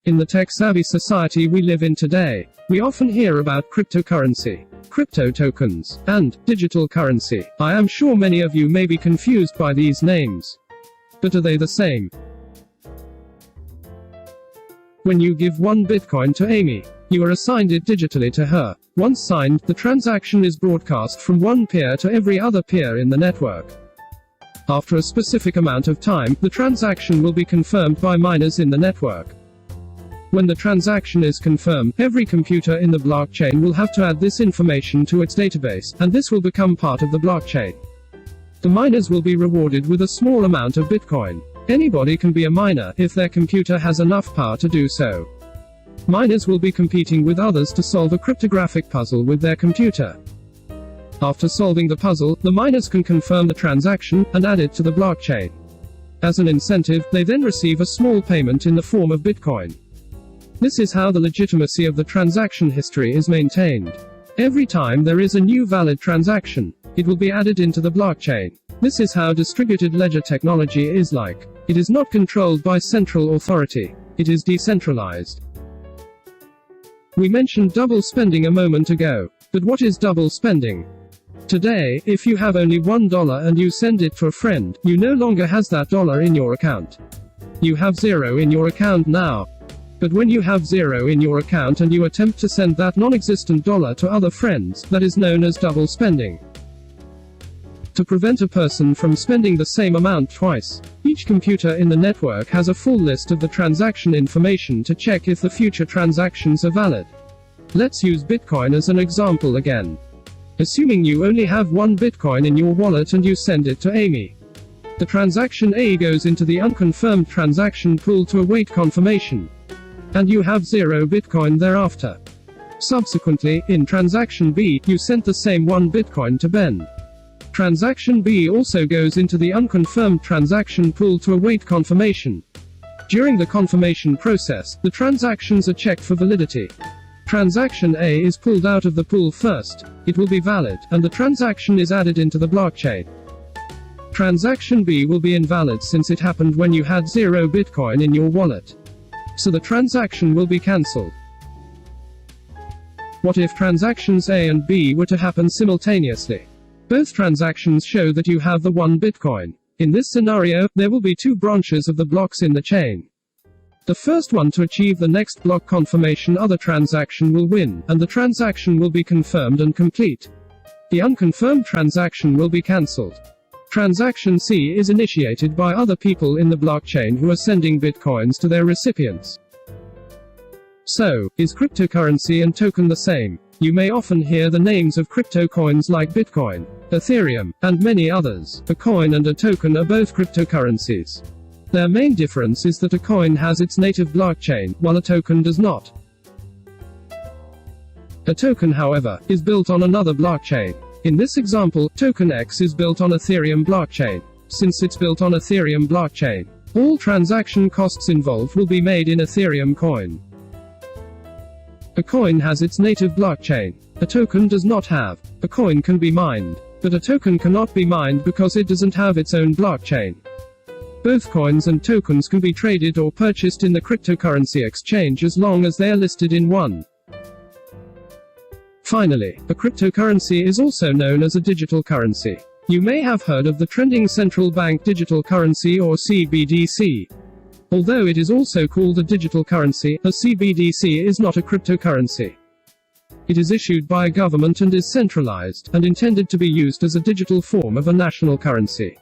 In the tech-savvy society we live in today, we often hear about cryptocurrency, crypto tokens, and digital currency. I am sure many of you may be confused by these names. But are they the same? When you give one Bitcoin to Amy, you are assigned it digitally to her. Once signed, the transaction is broadcast from one peer to every other peer in the network. After a specific amount of time, the transaction will be confirmed by miners in the network. When the transaction is confirmed, every computer in the blockchain will have to add this information to its database, and this will become part of the blockchain. The miners will be rewarded with a small amount of Bitcoin. Anybody can be a miner, if their computer has enough power to do so. Miners will be competing with others to solve a cryptographic puzzle with their computer. After solving the puzzle, the miners can confirm the transaction, and add it to the blockchain. As an incentive, they then receive a small payment in the form of Bitcoin. This is how the legitimacy of the transaction history is maintained. Every time there is a new valid transaction, it will be added into the blockchain. This is how distributed ledger technology is like. It is not controlled by central authority. It is decentralized. We mentioned double spending a moment ago. But what is double spending? Today, if you have only $1 and you send it to a friend, you no longer has that dollar in your account. You have zero in your account now. But when you have zero in your account and you attempt to send that non-existent dollar to other friends, that is known as double spending. To prevent a person from spending the same amount twice, each computer in the network has a full list of the transaction information to check if the future transactions are valid. Let's use Bitcoin as an example again. Assuming you only have one Bitcoin in your wallet and you send it to Amy. The transaction A goes into the unconfirmed transaction pool to await confirmation. And you have 0 Bitcoin thereafter. Subsequently, in transaction B, you sent the same 1 Bitcoin to Ben. Transaction B also goes into the unconfirmed transaction pool to await confirmation. During the confirmation process, the transactions are checked for validity. Transaction A is pulled out of the pool first, it will be valid, and the transaction is added into the blockchain. Transaction B will be invalid since it happened when you had 0 Bitcoin in your wallet. So the transaction will be cancelled. What if transactions A and B were to happen simultaneously? Both transactions show that you have the 1 Bitcoin. In this scenario, there will be 2 branches of the blocks in the chain. The first one to achieve the next block confirmation other transaction will win, and the transaction will be confirmed and complete. The unconfirmed transaction will be cancelled. Transaction C is initiated by other people in the blockchain who are sending bitcoins to their recipients. So, is cryptocurrency and token the same? You may often hear the names of crypto coins like Bitcoin, Ethereum, and many others. A coin and a token are both cryptocurrencies. Their main difference is that a coin has its native blockchain, while a token does not. A token, however, is built on another blockchain. In this example, token X is built on Ethereum blockchain. Since it's built on Ethereum blockchain, all transaction costs involved will be made in Ethereum coin. A coin has its native blockchain. A token does not have. A coin can be mined, but a token cannot be mined because it doesn't have its own blockchain. Both coins and tokens can be traded or purchased in the cryptocurrency exchange as long as they are listed in one. Finally, a cryptocurrency is also known as a digital currency. You may have heard of the trending central bank digital currency or CBDC. Although it is also called a digital currency, a CBDC is not a cryptocurrency. It is issued by a government and is centralized, and intended to be used as a digital form of a national currency.